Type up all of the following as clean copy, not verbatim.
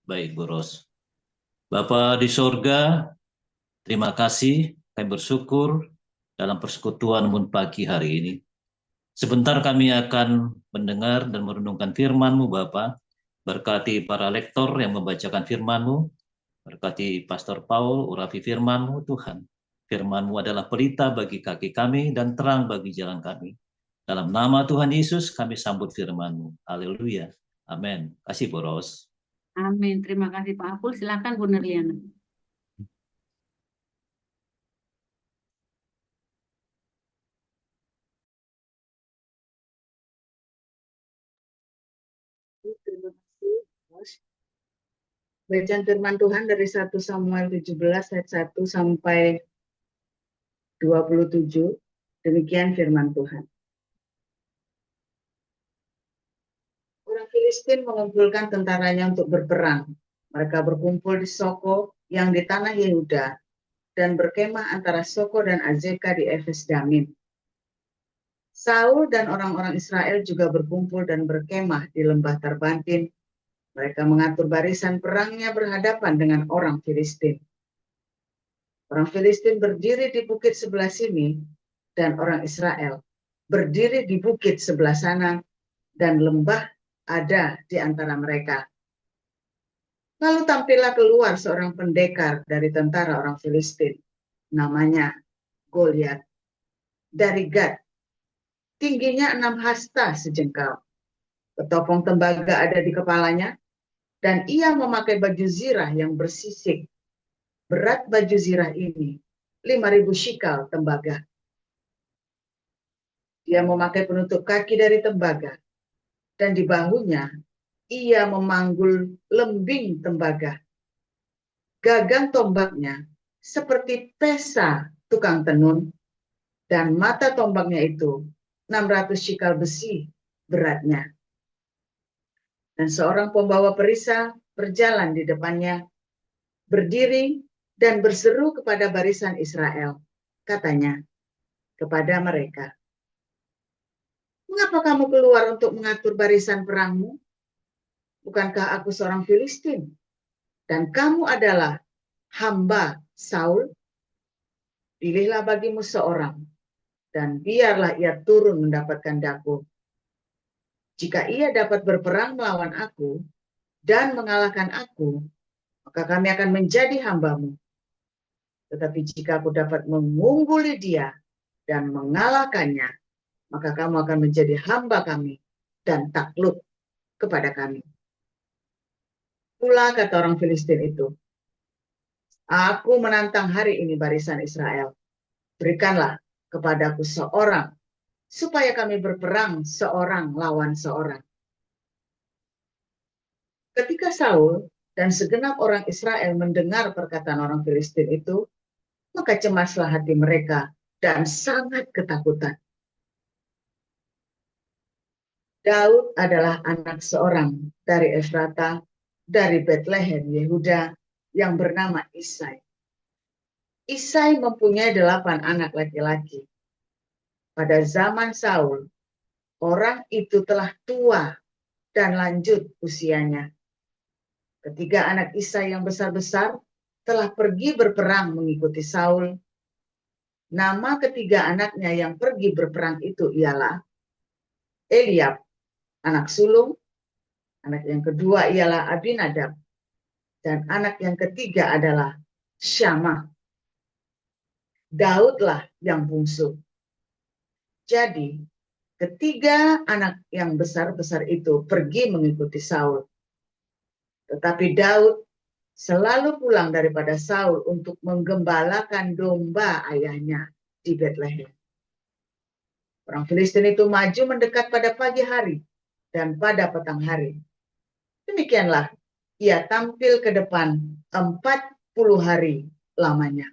Baik, Bu Ros. Bapa di sorga, terima kasih. Kami bersyukur dalam persekutuan pagi hari ini. Sebentar kami akan mendengar dan merenungkan firman-Mu, Bapa. Berkati para lektor yang membacakan firman-Mu. Berkati Pastor Paul, urapi firman-Mu, Tuhan. Firman-Mu adalah pelita bagi kaki kami dan terang bagi jalan kami. Dalam nama Tuhan Yesus kami sambut firman-Mu. Haleluya. Amin. Kasih, Bu Ros. Amin. Terima kasih Pak Apul. Silakan Bu Nurliana. Terima kasih, Bos. Bacaan firman Tuhan dari 1 Samuel 17 ayat 1 sampai 27. Demikian firman Tuhan. Orang Filistin mengumpulkan tentaranya untuk berperang. Mereka berkumpul di Soko yang di tanah Yehuda dan berkemah antara Soko dan Azeka di Efes Damin. Saul dan orang-orang Israel juga berkumpul dan berkemah di lembah Tarbantin. Mereka mengatur barisan perangnya berhadapan dengan orang Filistin. Orang Filistin berdiri di bukit sebelah sini dan orang Israel berdiri di bukit sebelah sana dan lembah ada di antara mereka. Lalu tampillah keluar seorang pendekar dari tentara orang Filistin, namanya Goliat, dari Gad. Tingginya 6 hasta sejengkal. Ketopong tembaga ada di kepalanya, dan ia memakai baju zirah yang bersisik. Berat baju zirah ini 5.000 shikal tembaga. Dia memakai penutup kaki dari tembaga, dan di bahunya ia memanggul lembing tembaga. Gagang tombaknya seperti pesa tukang tenun, dan mata tombaknya itu 600 shikal besi beratnya. Dan seorang pembawa perisai berjalan di depannya, berdiri dan berseru kepada barisan Israel. Katanya kepada mereka, "Mengapa kamu keluar untuk mengatur barisan perangmu? Bukankah aku seorang Filistin? Dan kamu adalah hamba Saul? Pilihlah bagimu seorang, dan biarlah ia turun mendapatkan daku. Jika ia dapat berperang melawan aku dan mengalahkan aku, maka kami akan menjadi hambamu. Tetapi jika aku dapat mengungguli dia dan mengalahkannya, maka kamu akan menjadi hamba kami dan takluk kepada kami." Pula kata orang Filistin itu, "Aku menantang hari ini barisan Israel. Berikanlah kepadaku seorang, supaya kami berperang seorang lawan seorang." Ketika Saul dan segenap orang Israel mendengar perkataan orang Filistin itu, maka cemaslah hati mereka dan sangat ketakutan. Daud adalah anak seorang dari Efrata, dari Betlehem, Yehuda, yang bernama Isai. Isai mempunyai 8 anak laki-laki. Pada zaman Saul, orang itu telah tua dan lanjut usianya. Ketiga anak Isai yang besar-besar telah pergi berperang mengikuti Saul. Nama ketiga anaknya yang pergi berperang itu ialah Eliab, anak sulung. Anak yang kedua ialah Abinadab. Dan anak yang ketiga adalah Syama. Daudlah yang bungsu. Jadi, ketiga anak yang besar-besar itu pergi mengikuti Saul. Tetapi Daud selalu pulang daripada Saul untuk menggembalakan domba ayahnya di Betlehem. Orang Filistin itu maju mendekat pada pagi hari dan pada petang hari. Demikianlah ia tampil ke depan 40 hari lamanya.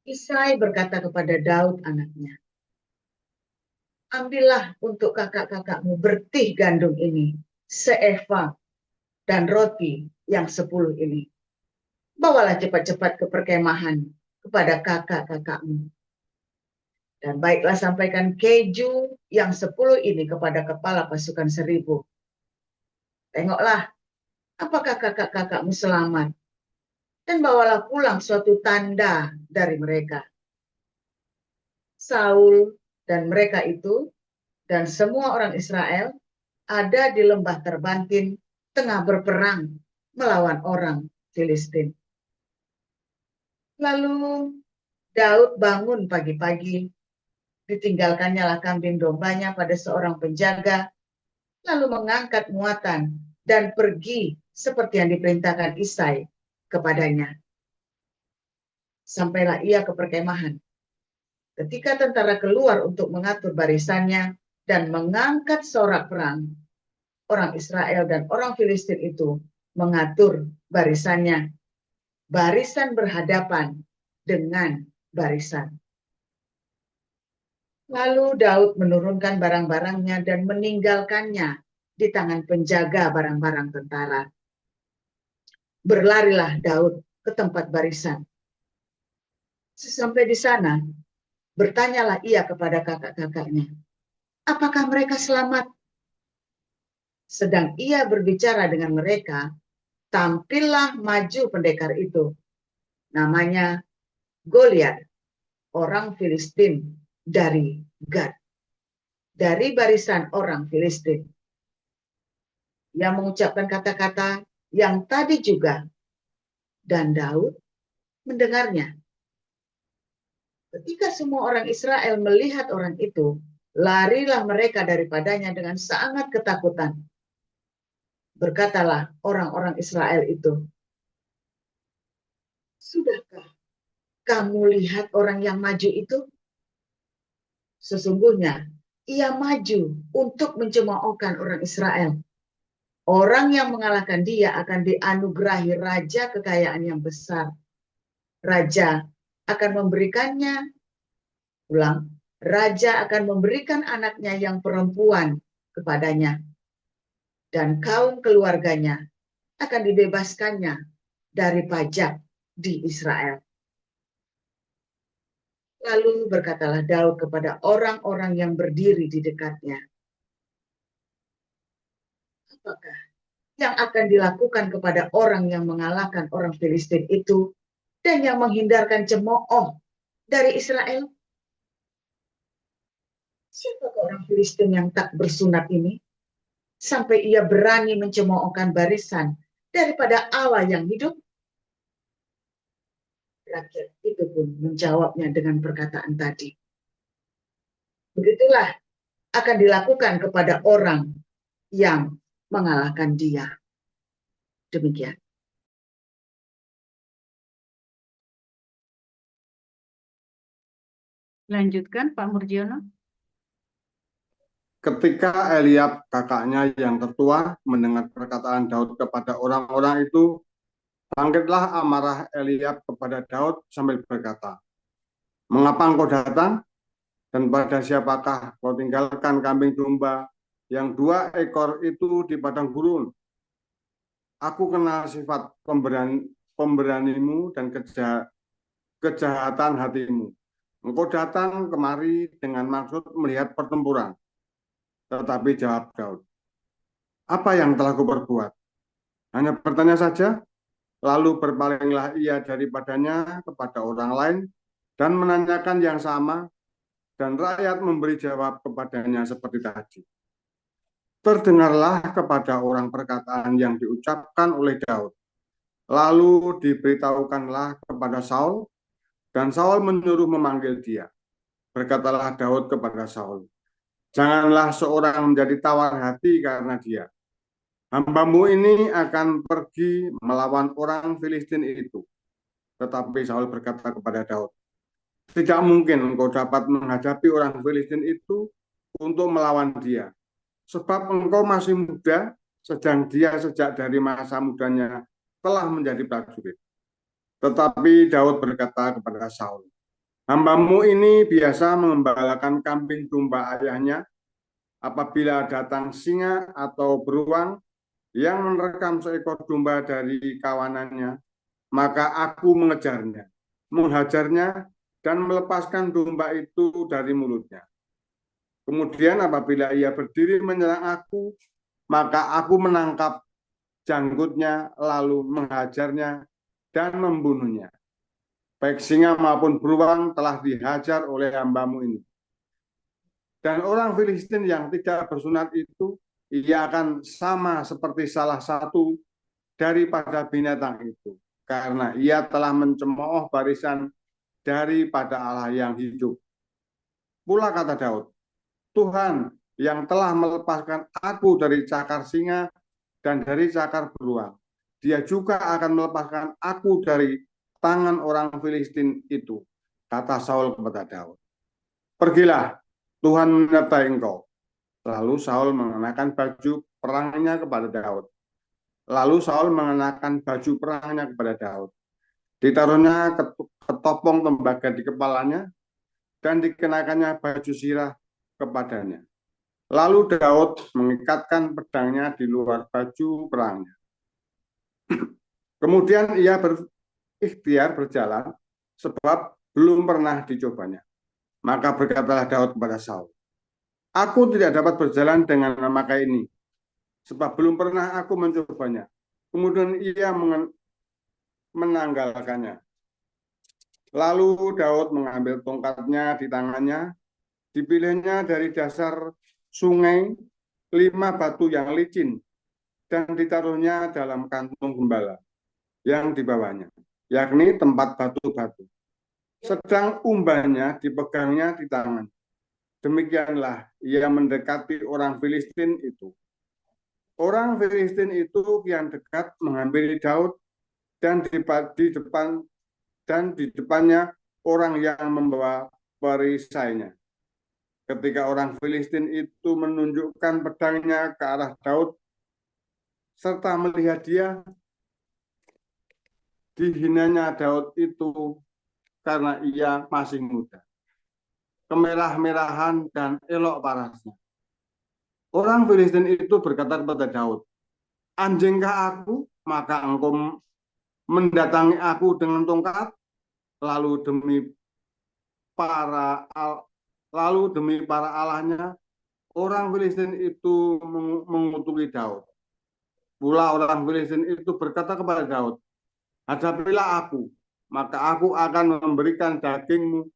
Isai berkata kepada Daud anaknya, "Ambillah untuk kakak-kakakmu bertih gandum ini, seeva, dan roti yang 10 ini. Bawalah cepat-cepat ke perkemahan kepada kakak-kakakmu. Dan baiklah sampaikan keju yang 10 ini kepada kepala pasukan 1000. Tengoklah, apakah kakak-kakakmu selamat? Dan bawalah pulang suatu tanda dari mereka. Saul dan mereka itu dan semua orang Israel ada di lembah terbantin tengah berperang melawan orang Filistin. Lalu Daud bangun pagi-pagi, ditinggalkannya lah kambing dombanya pada seorang penjaga, lalu mengangkat muatan dan pergi seperti yang diperintahkan Isai kepadanya. Sampailah ia ke perkemahan. Ketika tentara keluar untuk mengatur barisannya dan mengangkat sorak perang, orang Israel dan orang Filistin itu mengatur barisannya, barisan berhadapan dengan barisan. Lalu Daud menurunkan barang-barangnya dan meninggalkannya di tangan penjaga barang-barang tentara. Berlarilah Daud ke tempat barisan. Sesampai di sana, bertanyalah ia kepada kakak-kakaknya, apakah mereka selamat? Sedang ia berbicara dengan mereka, tampillah maju pendekar itu. Namanya Goliat, orang Filistin dari Gad, dari barisan orang Filistin. Ia mengucapkan kata-kata yang tadi juga, dan Daud mendengarnya. Ketika semua orang Israel melihat orang itu, larilah mereka daripadanya dengan sangat ketakutan. Berkatalah orang-orang Israel itu, sudahkah kamu lihat orang yang maju itu? Sesungguhnya ia maju untuk mencemoohkan orang Israel. Orang yang mengalahkan dia akan dianugerahi raja kekayaan yang besar. Raja akan memberikannya, raja akan memberikan anaknya yang perempuan kepadanya. Dan kaum keluarganya akan dibebaskannya dari pajak di Israel. Lalu berkatalah Daud kepada orang-orang yang berdiri di dekatnya, apakah yang akan dilakukan kepada orang yang mengalahkan orang Filistin itu dan yang menghindarkan cemooh dari Israel? Siapakah orang Filistin yang tak bersunat ini sampai ia berani mencemoohkan barisan daripada Allah yang hidup? Rakyat itu pun menjawabnya dengan perkataan tadi. Begitulah akan dilakukan kepada orang yang mengalahkan dia. Demikian. Lanjutkan Pak Murjono. Ketika Eliab kakaknya yang tertua mendengar perkataan Daud kepada orang-orang itu, bangkitlah amarah Eliab kepada Daud sambil berkata, mengapa engkau datang? Dan pada siapakah kau tinggalkan kambing domba yang 2 ekor itu di padang gurun? Aku kenal sifat pemberanimu dan kejahatan hatimu. Engkau datang kemari dengan maksud melihat pertempuran. Tetapi jawab Daud, apa yang telah kuperbuat? Hanya bertanya saja. Lalu berpalinglah ia daripadanya kepada orang lain dan menanyakan yang sama, dan rakyat memberi jawab kepadanya seperti tadi. Terdengarlah kepada orang perkataan yang diucapkan oleh Daud. Lalu diberitahukanlah kepada Saul, dan Saul menyuruh memanggil dia. Berkatalah Daud kepada Saul, janganlah seorang menjadi tawar hati karena dia. Hambamu ini akan pergi melawan orang Filistin itu. Tetapi Saul berkata kepada Daud, tidak mungkin engkau dapat menghadapi orang Filistin itu untuk melawan dia. Sebab engkau masih muda, sedang dia sejak dari masa mudanya telah menjadi prajurit. Tetapi Daud berkata kepada Saul, hambamu ini biasa mengembalakan kambing domba ayahnya. Apabila datang singa atau beruang yang menerkam seekor domba dari kawanannya, maka aku mengejarnya, menghajarnya, dan melepaskan domba itu dari mulutnya. Kemudian apabila ia berdiri menyerang aku, maka aku menangkap janggutnya, lalu menghajarnya dan membunuhnya. Baik singa maupun beruang telah dihajar oleh hambamu ini. Dan orang Filistin yang tidak bersunat itu, ia akan sama seperti salah satu daripada binatang itu, karena ia telah mencemooh barisan daripada Allah yang hidup. Pula kata Daud, Tuhan yang telah melepaskan aku dari cakar singa dan dari cakar beruang, dia juga akan melepaskan aku dari tangan orang Filistin itu, kata Saul kepada Daud. Pergilah, Tuhan menyertai engkau. Lalu Saul mengenakan baju perangnya kepada Daud. Lalu Saul mengenakan baju perangnya kepada Daud. Ditaruhnya ketopong tembaga di kepalanya dan dikenakannya baju sirah kepadanya. Lalu Daud mengikatkan pedangnya di luar baju perangnya. Kemudian ia berikhtiar berjalan sebab belum pernah dicobanya. Maka berkatalah Daud kepada Saul, aku tidak dapat berjalan dengan memakai ini, sebab belum pernah aku mencobanya. Kemudian ia menanggalkannya. Lalu Daud mengambil tongkatnya di tangannya, dipilihnya dari dasar sungai 5 batu yang licin, dan ditaruhnya dalam kantung gembala yang dibawanya, yakni tempat batu-batu. Sedang umbannya dipegangnya di tangan. Demikianlah ia mendekati orang Filistin itu. Orang Filistin itu kian dekat menghampiri Daud, dan di depannya orang yang membawa perisainya. Ketika orang Filistin itu menunjukkan pedangnya ke arah Daud, serta melihat dia, dihinanya Daud itu karena ia masih muda, kemerah-merahan dan elok parasnya. Orang Filistin itu berkata kepada Daud, anjingkah aku, maka engkau mendatangi aku dengan tongkat, lalu demi para allahnya, orang Filistin itu mengutuki Daud. Pula orang Filistin itu berkata kepada Daud, hadapilah aku, maka aku akan memberikan dagingmu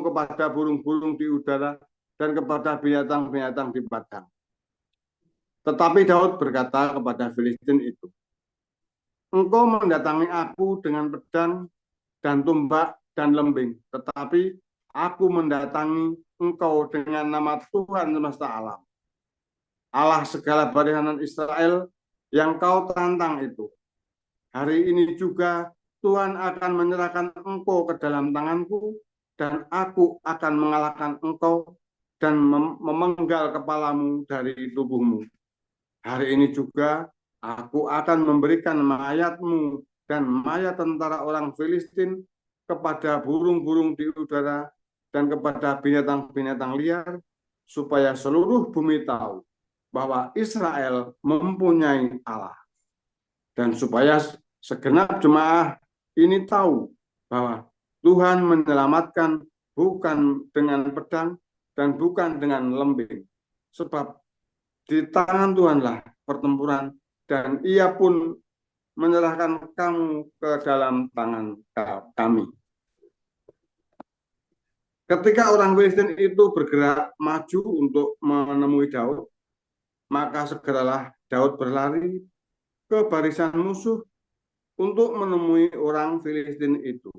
kepada burung-burung di udara dan kepada binatang-binatang di padang. Tetapi Daud berkata kepada Filistin itu, engkau mendatangi aku dengan pedang dan tombak dan lembing, tetapi aku mendatangi engkau dengan nama Tuhan semesta alam, Allah segala barisan Israel yang kau tantang itu. Hari ini juga Tuhan akan menyerahkan engkau ke dalam tanganku, dan aku akan mengalahkan engkau dan memenggal kepalamu dari tubuhmu. Hari ini juga aku akan memberikan mayatmu dan mayat tentara orang Filistin kepada burung-burung di udara dan kepada binatang-binatang liar, supaya seluruh bumi tahu bahwa Israel mempunyai Allah. Dan supaya segenap jemaah ini tahu bahwa Tuhan menyelamatkan bukan dengan pedang dan bukan dengan lembing. Sebab di tangan Tuhanlah pertempuran, dan ia pun menyerahkan kamu ke dalam tangan kami. Ketika orang Filistin itu bergerak maju untuk menemui Daud, maka segeralah Daud berlari ke barisan musuh untuk menemui orang Filistin itu.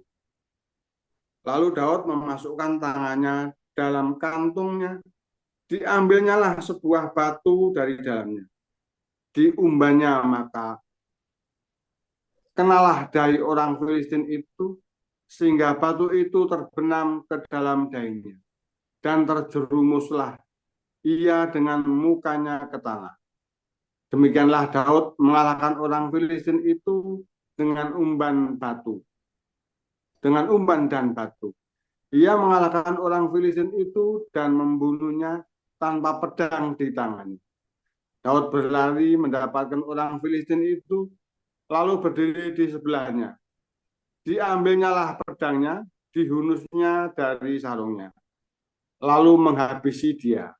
Lalu Daud memasukkan tangannya dalam kantungnya, diambilnyalah sebuah batu dari dalamnya, diumbannya, maka kenalah dari orang Filistin itu, sehingga batu itu terbenam ke dalam dahinya, dan terjerumuslah ia dengan mukanya ke tanah. Demikianlah Daud mengalahkan orang Filistin itu dengan umban dan batu. Ia mengalahkan orang Filistin itu dan membunuhnya tanpa pedang di tangannya. Daud berlari mendapatkan orang Filistin itu, lalu berdiri di sebelahnya. Diambilnyalah pedangnya, dihunusnya dari sarungnya, lalu menghabisi dia.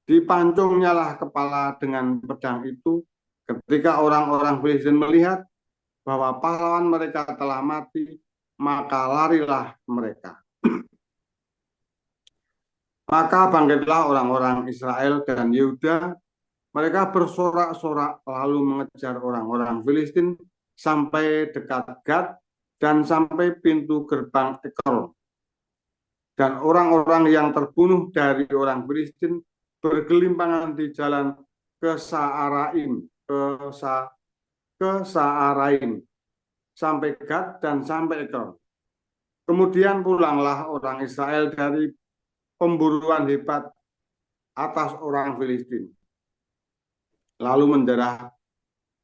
Dipancungnyalah kepala dengan pedang itu ketika orang-orang Filistin melihat bahwa pahlawan mereka telah mati, maka larilah mereka. Maka bangkitlah orang-orang Israel dan Yehuda. Mereka bersorak-sorak lalu mengejar orang-orang Filistin sampai dekat Gad dan sampai pintu gerbang Ekron. Dan orang-orang yang terbunuh dari orang Filistin bergelimpangan di jalan ke Saaraim, sampai Gad dan sampai Ekron. Kemudian pulanglah orang Israel dari pemburuan hebat atas orang Filistin, lalu menjarah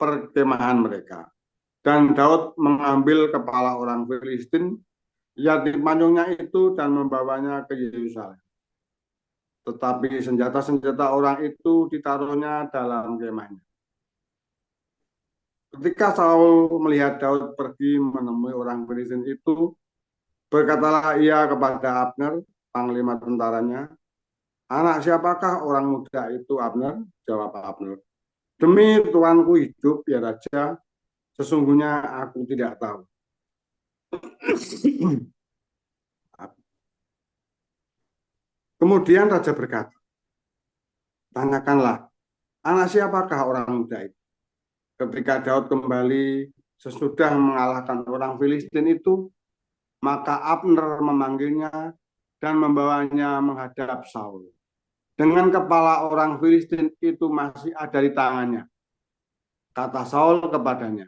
perkemahan mereka. Dan Daud mengambil kepala orang Filistin yang dipancungnya itu dan membawanya ke Yerusalem. Tetapi senjata-senjata orang itu ditaruhnya dalam kemahnya. Ketika Saul melihat Daud pergi menemui orang Filistin itu, berkatalah ia kepada Abner, panglima tentaranya, "Anak siapakah orang muda itu, Abner?" Jawab Abner, "Demi tuanku hidup, ya Raja, sesungguhnya aku tidak tahu." Kemudian Raja berkata, "Tanyakanlah, anak siapakah orang muda itu?" Ketika Daud kembali sesudah mengalahkan orang Filistin itu, maka Abner memanggilnya dan membawanya menghadap Saul. Dengan kepala orang Filistin itu masih ada di tangannya. Kata Saul kepadanya,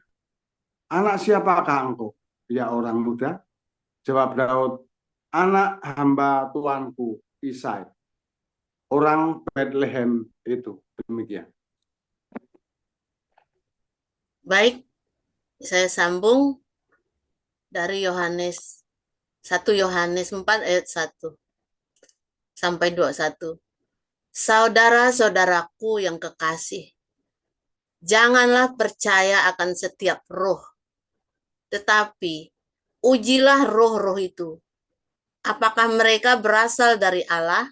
"Anak siapakah engkau, ya orang muda?" Jawab Daud, "Anak hamba tuanku Isai, orang Bethlehem itu." Demikian. Baik, saya sambung dari 1 Yohanes 4 ayat 1 sampai 21. Saudara-saudaraku yang kekasih, janganlah percaya akan setiap roh, tetapi ujilah roh-roh itu, apakah mereka berasal dari Allah?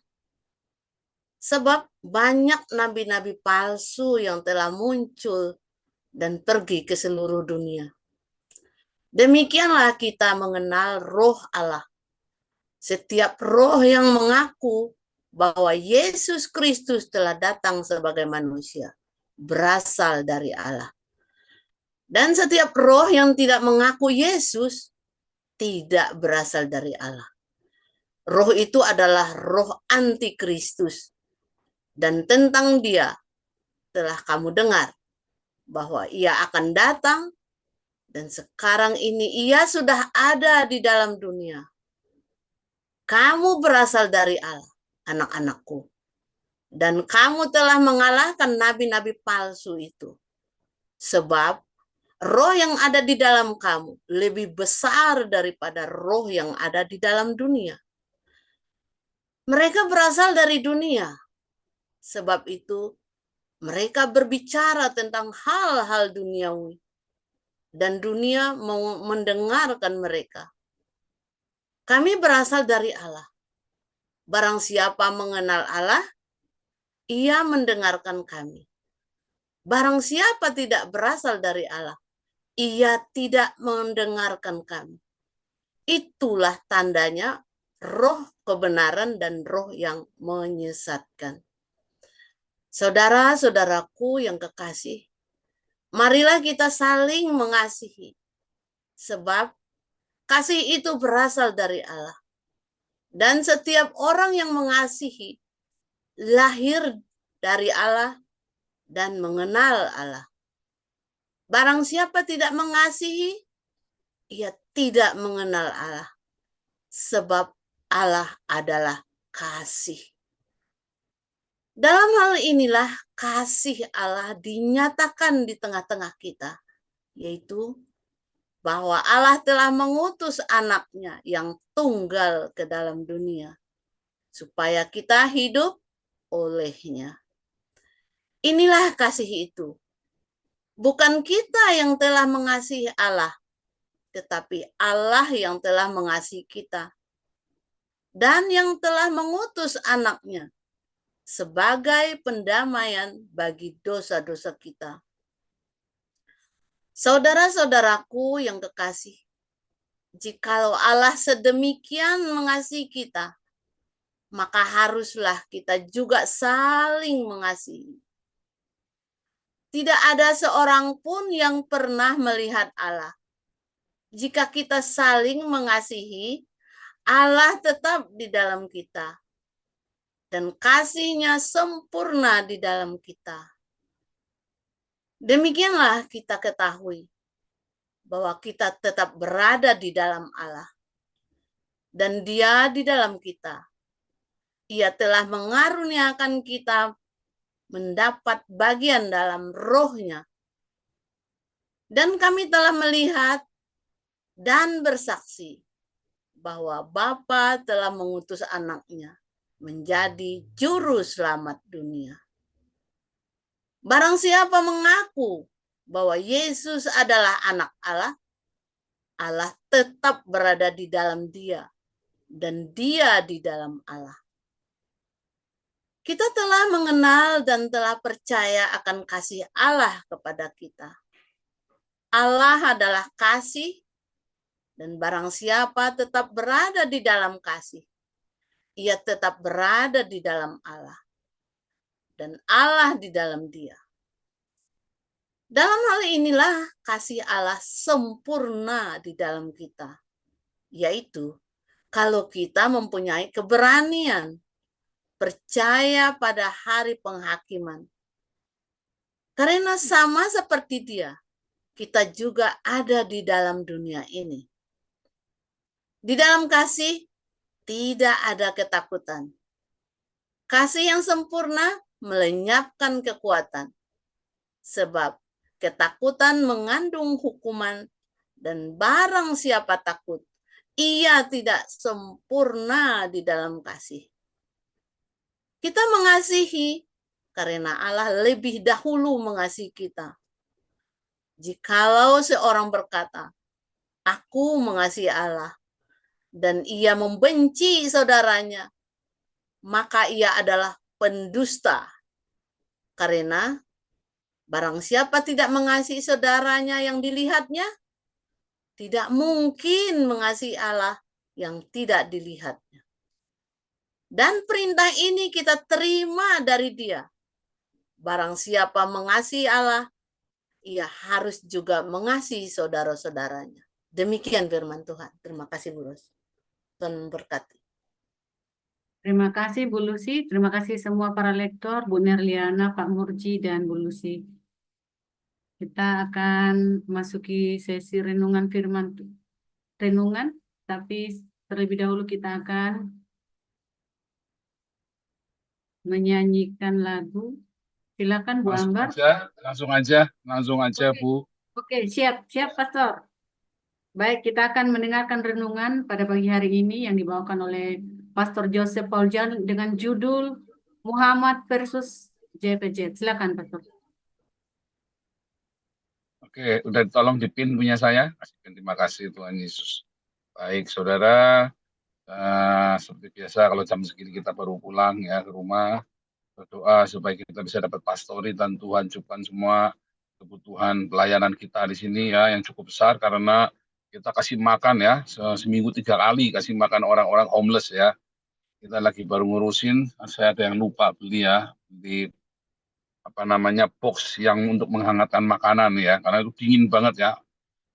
Sebab banyak nabi-nabi palsu yang telah muncul dan pergi ke seluruh dunia. Demikianlah kita mengenal roh Allah. Setiap roh yang mengaku bahwa Yesus Kristus telah datang sebagai manusia berasal dari Allah. Dan setiap roh yang tidak mengaku Yesus tidak berasal dari Allah. Roh itu adalah roh antikristus. Dan tentang dia telah kamu dengar bahwa ia akan datang, dan sekarang ini ia sudah ada di dalam dunia. Kamu berasal dari Allah, anak-anakku, dan kamu telah mengalahkan nabi-nabi palsu itu. Sebab roh yang ada di dalam kamu lebih besar daripada roh yang ada di dalam dunia. Mereka berasal dari dunia, sebab itu mereka berbicara tentang hal-hal duniawi, dan dunia mau mendengarkan mereka. Kami berasal dari Allah. Barang siapa mengenal Allah, ia mendengarkan kami. Barang siapa tidak berasal dari Allah, ia tidak mendengarkan kami. Itulah tandanya roh kebenaran dan roh yang menyesatkan. Saudara-saudaraku yang kekasih, marilah kita saling mengasihi, sebab kasih itu berasal dari Allah. Dan setiap orang yang mengasihi lahir dari Allah dan mengenal Allah. Barang siapa tidak mengasihi, ia tidak mengenal Allah. Sebab Allah adalah kasih. Dalam hal inilah kasih Allah dinyatakan di tengah-tengah kita, yaitu bahwa Allah telah mengutus anaknya yang tunggal ke dalam dunia, supaya kita hidup olehnya. Inilah kasih itu. Bukan kita yang telah mengasihi Allah, tetapi Allah yang telah mengasihi kita, dan yang telah mengutus anaknya, sebagai pendamaian bagi dosa-dosa kita. Saudara-saudaraku yang kekasih, jikalau Allah sedemikian mengasihi kita, maka haruslah kita juga saling mengasihi. Tidak ada seorang pun yang pernah melihat Allah. Jika kita saling mengasihi, Allah tetap di dalam kita, dan kasih-Nya sempurna di dalam kita. Demikianlah kita ketahui bahwa kita tetap berada di dalam Allah, dan Dia di dalam kita. Ia telah mengaruniakan kita mendapat bagian dalam Roh-Nya. Dan kami telah melihat dan bersaksi bahwa Bapa telah mengutus Anak-Nya menjadi juru selamat dunia. Barang siapa mengaku bahwa Yesus adalah Anak Allah, Allah tetap berada di dalam Dia, dan Dia di dalam Allah. Kita telah mengenal dan telah percaya akan kasih Allah kepada kita. Allah adalah kasih, dan barang siapa tetap berada di dalam kasih, ia tetap berada di dalam Allah, dan Allah di dalam Dia. Dalam hal inilah kasih Allah sempurna di dalam kita, yaitu kalau kita mempunyai keberanian percaya pada hari penghakiman. Karena sama seperti Dia, kita juga ada di dalam dunia ini. Di dalam kasih tidak ada ketakutan. Kasih yang sempurna melenyapkan kekuatan. Sebab ketakutan mengandung hukuman, dan barang siapa takut, ia tidak sempurna di dalam kasih. Kita mengasihi karena Allah lebih dahulu mengasihi kita. Jikalau seorang berkata, "Aku mengasihi Allah," dan ia membenci saudaranya, maka ia adalah pendusta. Karena barang siapa tidak mengasihi saudaranya yang dilihatnya, tidak mungkin mengasihi Allah yang tidak dilihatnya. Dan perintah ini kita terima dari Dia. Barang siapa mengasihi Allah, ia harus juga mengasihi saudara-saudaranya. Demikian firman Tuhan. Terima kasih, Bu Ros. Tuhan memberkati. Terima kasih Bu Lucy, terima kasih semua para lektor, Bu Nerliana, Pak Murji, dan Bu Lucy. Kita akan masuki sesi renungan firman renungan, tapi terlebih dahulu kita akan menyanyikan lagu. Silakan Bu Ambar. Langsung aja Bu. Oke, siap Pastor. Baik, kita akan mendengarkan renungan pada pagi hari ini yang dibawakan oleh Pastor Joseph Pauljan dengan judul Muhammad versus JPJ. Silakan Pastor. Oke, udah tolong dipin punya saya. Terima kasih Tuhan Yesus. Baik, saudara. Seperti biasa kalau jam segini kita baru pulang ya ke rumah, berdoa supaya kita bisa dapat pastori dan Tuhan cukupkan semua kebutuhan pelayanan kita di sini ya yang cukup besar, karena kita kasih makan ya seminggu 3 kali kasih makan orang-orang homeless ya. Kita lagi baru ngurusin, saya ada yang lupa beli box yang untuk menghangatkan makanan ya, karena itu dingin banget ya,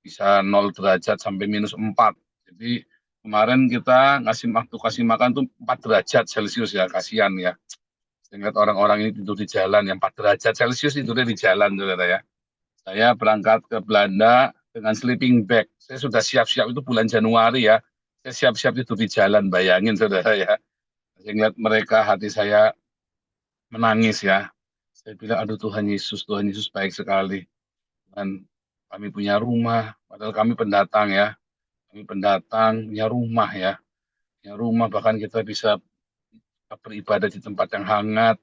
bisa 0 derajat sampai -4. Jadi kemarin kita kasih makan tuh 4 derajat Celcius ya, kasihan ya. Sehingga orang-orang ini tidur di jalan yang 4 derajat Celcius tidurnya di jalan, saudara ya. Saya berangkat ke Belanda dengan sleeping bag. Saya sudah siap-siap, itu bulan Januari ya. Saya siap-siap tidur di jalan, bayangin saudara ya. Saya lihat mereka, hati saya menangis ya. Saya bilang, aduh Tuhan Yesus baik sekali. Dan kami punya rumah, padahal kami pendatang ya. Kami pendatang, punya rumah ya. Punya rumah, bahkan kita bisa beribadah di tempat yang hangat.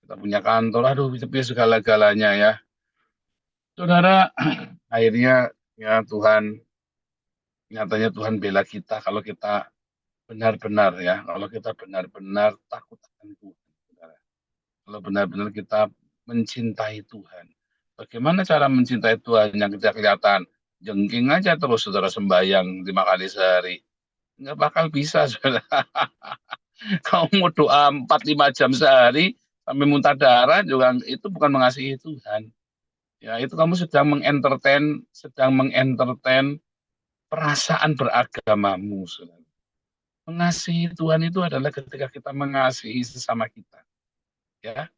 Kita punya kantor, aduh itu segala-galanya ya. Saudara, akhirnya ya nyatanya Tuhan bela kita kalau kita benar-benar takut akan Tuhan. Saudara. kalau benar-benar kita mencintai Tuhan. Bagaimana cara mencintai Tuhan yang tidak kelihatan? Jengking aja terus saudara sembahyang 5 kali sehari. Nggak bakal bisa, saudara. Kamu mau doa 4-5 jam sehari sampai muntah darah juga itu bukan mengasihi Tuhan. Ya, itu kamu sedang mengentertain perasaan beragamamu, saudara. Mengasihi Tuhan itu adalah ketika kita mengasihi sesama kita. Ya,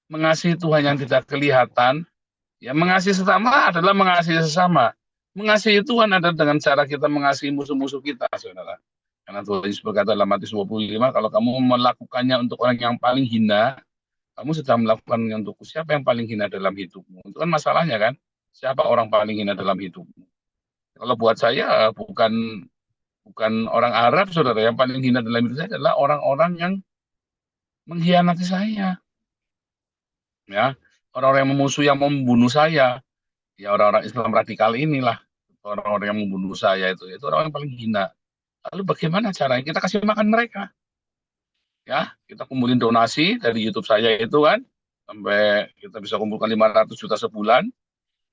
mengasihi Tuhan yang tidak kelihatan, ya mengasihi sesama adalah mengasihi sesama. Mengasihi Tuhan adalah dengan cara kita mengasihi musuh-musuh kita, saudara. Karena Tuhan Yesus berkata dalam Matius 25, kalau kamu melakukannya untuk orang yang paling hina, kamu sedang melakukannya untukku. Siapa yang paling hina dalam hidupmu? Itu kan masalahnya kan. Siapa orang paling hina dalam hidupmu? Kalau buat saya bukan orang Arab, saudara. Yang paling hina dalam hidup saya adalah orang-orang yang mengkhianati saya. Ya, orang-orang yang memusuhi, yang membunuh saya. Ya, orang-orang Islam radikal inilah. Orang-orang yang membunuh saya itu orang yang paling hina. Lalu bagaimana caranya? Kita kasih makan mereka. Ya, kita kumpulin donasi dari YouTube saya itu kan, sampai kita bisa kumpulkan 500 juta sebulan.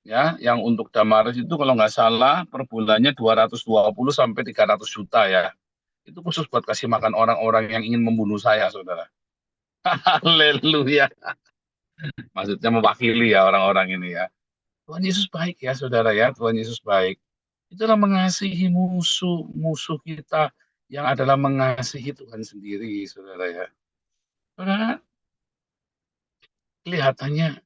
Ya, yang untuk Damaris itu kalau nggak salah per bulannya 220 sampai 300 juta ya. Itu khusus buat kasih makan orang-orang yang ingin membunuh saya, saudara. Haleluya. Maksudnya mewakili ya orang-orang ini ya. Tuhan Yesus baik ya, saudara ya. Tuhan Yesus baik. Itulah mengasihi musuh kita yang adalah mengasihi Tuhan sendiri, saudara ya. Saudara, kelihatannya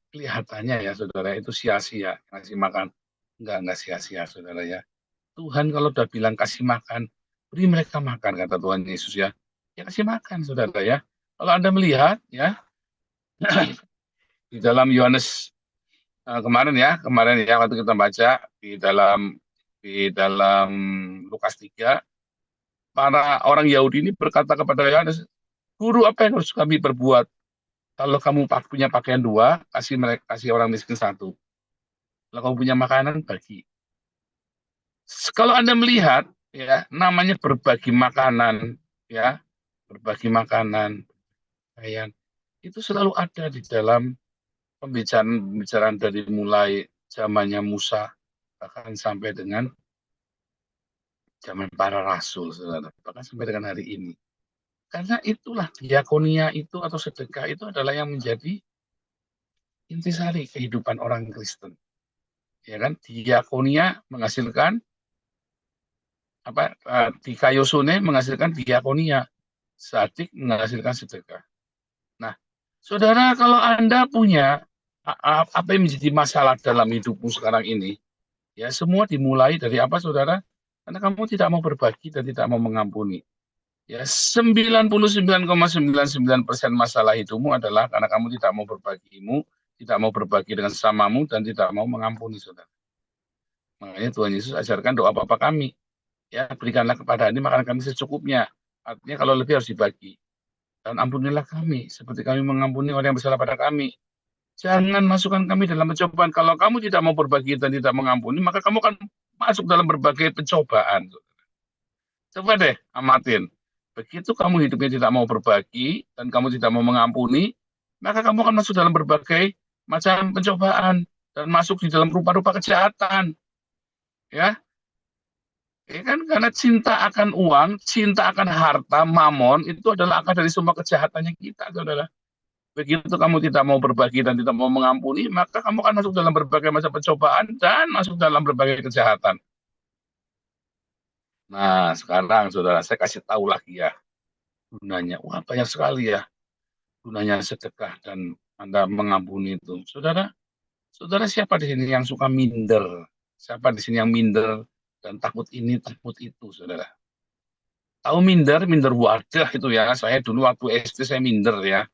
ya, saudara, itu sia-sia kasih makan. Enggak sia-sia, saudara ya. Tuhan kalau udah bilang kasih makan, beri mereka makan, kata Tuhan Yesus ya. Ya kasih makan, saudara ya. Kalau Anda melihat ya, di dalam Yohanes kemarin ya waktu kita baca di dalam Lukas 3, para orang Yahudi ini berkata kepada Yohanes, "Guru, apa yang harus kami perbuat? Kalau kamu punya pakaian 2, kasih orang miskin 1. Kalau kamu punya makanan, bagi." Kalau Anda melihat ya, namanya berbagi makanan ya, berbagi makanan, pakaian, itu selalu ada di dalam pembicaraan dari mulai zamannya Musa bahkan sampai dengan zaman para rasul, saudara, bahkan sampai dengan hari ini. Karena itulah diakonia itu atau sedekah itu adalah yang menjadi intisari kehidupan orang Kristen. Ya kan? Diakonia menghasilkan dikayosune menghasilkan diakonia, sadik menghasilkan sedekah. Nah, saudara, kalau Anda punya apa yang menjadi masalah dalam hidupmu sekarang ini, ya semua dimulai dari apa, saudara? Karena kamu tidak mau berbagi dan tidak mau mengampuni. Ya, 99,99% masalah hidupmu adalah karena kamu tidak mau tidak mau berbagi dengan sesamamu dan tidak mau mengampuni, saudara. Makanya Tuhan Yesus ajarkan doa Bapa kami. Ya, berikanlah kepada kami makan kami secukupnya. Artinya kalau lebih harus dibagi. Dan ampunilah kami seperti kami mengampuni orang yang bersalah pada kami. Jangan masukkan kami dalam pencobaan. Kalau kamu tidak mau berbagi dan tidak mengampuni, maka kamu akan masuk dalam berbagai pencobaan. Coba deh amatin. Begitu kamu hidupnya tidak mau berbagi dan kamu tidak mau mengampuni, maka kamu akan masuk dalam berbagai macam pencobaan dan masuk di dalam rupa-rupa kejahatan. Ya. Ya kan, karena cinta akan uang, cinta akan harta, mamon, itu adalah akar dari semua kejahatannya kita, saudara. Begitu kamu tidak mau berbagi dan tidak mau mengampuni, maka kamu akan masuk dalam berbagai macam pencobaan dan masuk dalam berbagai kejahatan. Nah, sekarang saudara, saya kasih tahu lagi ya, gunanya. Wah, banyak sekali ya, gunanya sedekah dan Anda mengampuni itu. Saudara, siapa di sini yang suka minder? Siapa di sini yang minder dan takut ini, takut itu, saudara? Tahu minder wadah itu ya. Saya dulu waktu SD saya minder ya.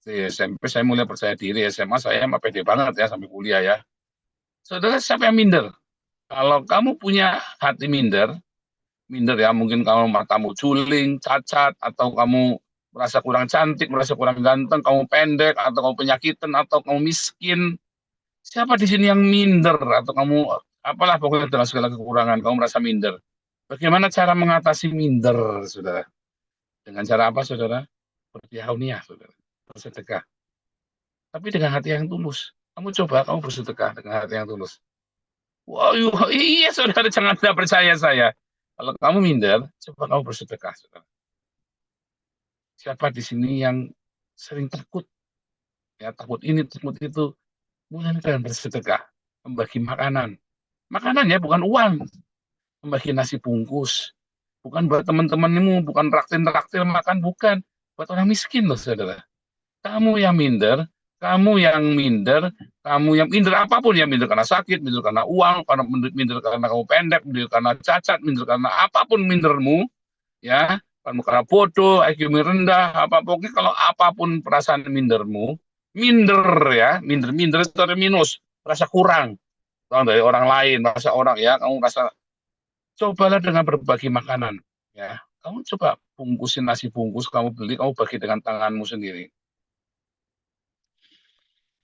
SMP saya mulai percaya diri, SMA saya mah pede banget ya sampai kuliah ya. Saudara, siapa yang minder? Kalau kamu punya hati minder ya, mungkin kamu matamu juling, cacat, atau kamu merasa kurang cantik, merasa kurang ganteng, kamu pendek, atau kamu penyakitan, atau kamu miskin. Siapa di sini yang minder? Atau kamu, apalah pokoknya dengan segala kekurangan, kamu merasa minder. Bagaimana cara mengatasi minder, saudara? Dengan cara apa, saudara? Berdiakonia, saudara. Bersedekah. tapi dengan hati yang tulus. Kamu coba, kamu bersedekah dengan hati yang tulus. Wah, iya saudara, jangan tidak percaya saya. Kalau kamu minder, coba kamu bersedekah, saudara. Siapa di sini yang sering takut? Ya, takut ini, takut itu. Mulai kalian bersedekah, membagi makanan. Makanan ya, bukan uang. Membagi nasi bungkus. Bukan buat teman-temanmu, bukan traktir makan, bukan. Buat orang miskin loh, saudara. Kamu yang minder, kamu yang minder apapun, yang minder karena sakit, minder karena uang, minder karena kamu pendek, minder karena cacat, minder karena apapun mindermu, ya, kamu karena bodoh, IQ rendah, pokoknya kalau apapun perasaan mindermu, minder ya, minder itu ada minus, rasa kurang dari orang lain, merasa orang ya, kamu rasa, cobalah dengan berbagi makanan, ya, kamu coba bungkusin nasi bungkus, kamu beli, kamu bagi dengan tanganmu sendiri.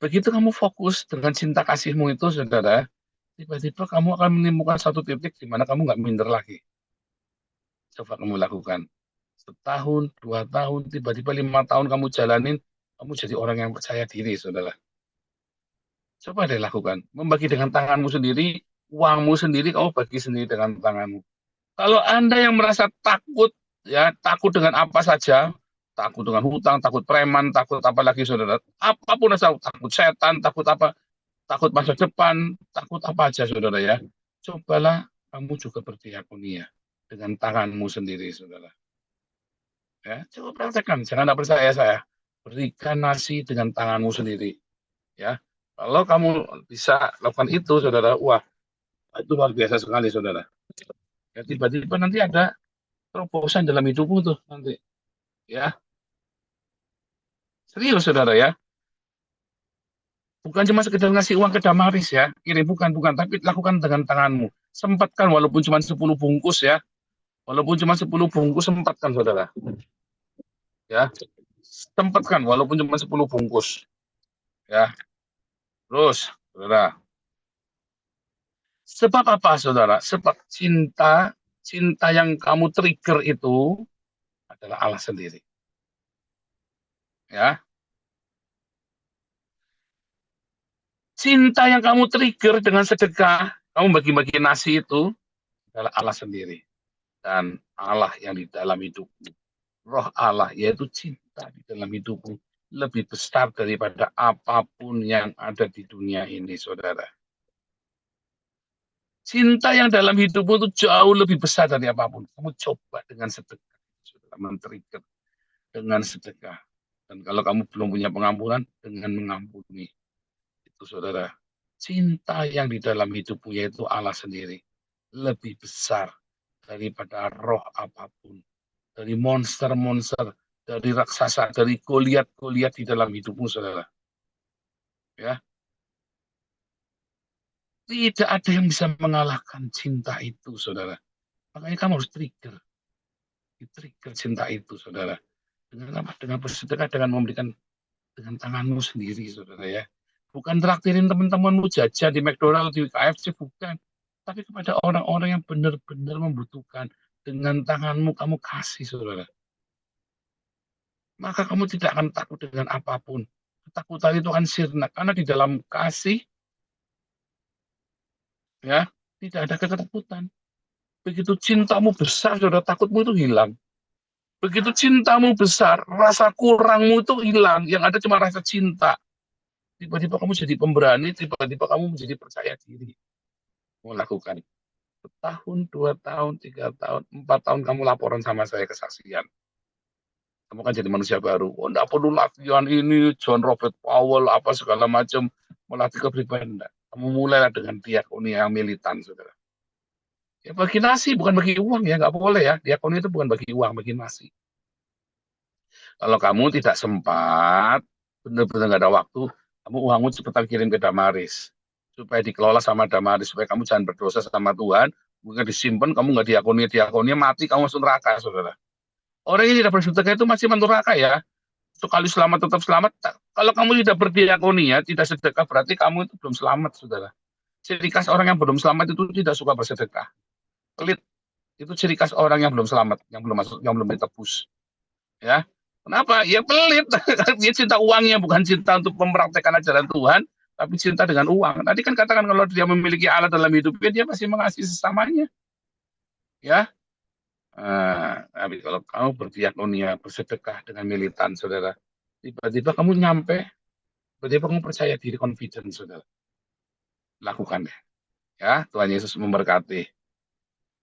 Begitu kamu fokus dengan cinta kasihmu itu, saudara, tiba-tiba kamu akan menemukan satu titik di mana kamu nggak minder lagi. Coba kamu lakukan. Setahun, 2 tahun, tiba-tiba 5 tahun kamu jalanin, kamu jadi orang yang percaya diri, saudara. Coba deh lakukan. Membagi dengan tanganmu sendiri, uangmu sendiri, kamu bagi sendiri dengan tanganmu. Kalau Anda yang merasa takut, ya takut dengan apa saja, takut dengan hutang, takut preman, takut apa lagi, saudara, apapun asal, takut setan, takut apa, takut masa depan, takut apa aja, saudara ya. Cobalah kamu juga berdiakonia dengan tanganmu sendiri, saudara. Ya, coba praktekkan, jangan tidak percaya saya. Berikan nasi dengan tanganmu sendiri. Ya, kalau kamu bisa lakukan itu, saudara, wah, itu luar biasa sekali, saudara. Ya, tiba-tiba nanti ada terobosan dalam hidupmu tuh nanti. Ya, serius, saudara ya. Bukan cuma sekedar ngasih uang ke Damaris ya, kirim, bukan, tapi lakukan dengan tanganmu. Sempatkan walaupun cuma 10 bungkus ya. Walaupun cuma 10 bungkus, sempatkan, saudara. Ya, sempatkan walaupun cuma 10 bungkus. Ya, terus, saudara. Sebab apa, saudara? Sebab cinta yang kamu trigger itu adalah Allah sendiri. Ya, cinta yang kamu trigger dengan sedekah, kamu bagi-bagi nasi itu adalah Allah sendiri. Dan Allah yang di dalam hidupmu. Roh Allah, yaitu cinta di dalam hidupmu, lebih besar daripada apapun yang ada di dunia ini, saudara. Cinta yang dalam hidupmu itu jauh lebih besar dari apapun. Kamu coba dengan sedekah, saudara, men-trigger dengan sedekah. Dan kalau kamu belum punya pengampunan, dengan mengampuni. Itu, saudara. Cinta yang di dalam hidupmu, yaitu Allah sendiri, lebih besar daripada roh apapun. Dari monster-monster, dari raksasa, dari Goliat di dalam hidupmu, saudara. Ya, tidak ada yang bisa mengalahkan cinta itu, saudara. Makanya kamu harus trigger cinta itu, saudara. Dengan apa? Dengan bersedekah, dengan memberikan dengan tanganmu sendiri, saudara ya. Bukan traktirin teman-temanmu jajan di McDonald, di KFC, bukan. Tapi kepada orang-orang yang benar-benar membutuhkan. Dengan tanganmu kamu kasih, saudara. Maka kamu tidak akan takut dengan apapun. Ketakutan itu akan sirna. Karena di dalam kasih, ya, tidak ada ketakutan. Begitu cintamu besar, saudara, takutmu itu hilang. Begitu cintamu besar, rasa kurangmu itu hilang. Yang ada cuma rasa cinta. Tiba-tiba kamu jadi pemberani, tiba-tiba kamu menjadi percaya diri. Mau lakukan. Setahun, 2 tahun, 3 tahun, 4 tahun kamu laporan sama saya kesaksian. Kamu kan jadi manusia baru. Oh, enggak perlu latihan ini, John Robert Powell, apa segala macam, melatih kepribadian. Kamu mulailah dengan diakonia yang militan, saudara. Ya, bagi nasi, bukan bagi uang ya, nggak boleh ya. Diakonia itu bukan bagi uang, bagi nasi. Kalau kamu tidak sempat, benar-benar nggak ada waktu, kamu uangmu cepetan kirim ke Damaris. Supaya dikelola sama Damaris, supaya kamu jangan berdosa sama Tuhan, mungkin disimpan, kamu nggak diakonia, mati, kamu langsung neraka, saudara. Orang yang tidak bersedekah itu masih neraka ya. Sekali selamat tetap selamat. Kalau kamu tidak berdiakonia, tidak sedekah, berarti kamu itu belum selamat, saudara. Ciri khas orang yang belum selamat itu tidak suka bersedekah. Pelit. Itu ciri khas orang yang belum selamat, yang belum masuk, yang belum ditebus. Ya. Kenapa? Ya pelit. Dia cinta uangnya, bukan cinta untuk mempraktekkan ajaran Tuhan, tapi cinta dengan uang. Tadi kan katakan kalau dia memiliki Allah dalam hidupnya, dia pasti mengasihi sesamanya. Ya. Tapi kalau kamu berdiakonia, bersedekah dengan militan, saudara, tiba-tiba kamu tiba-tiba kamu percaya diri, confident, saudara. Lakukan deh. Ya, Tuhan Yesus memberkati.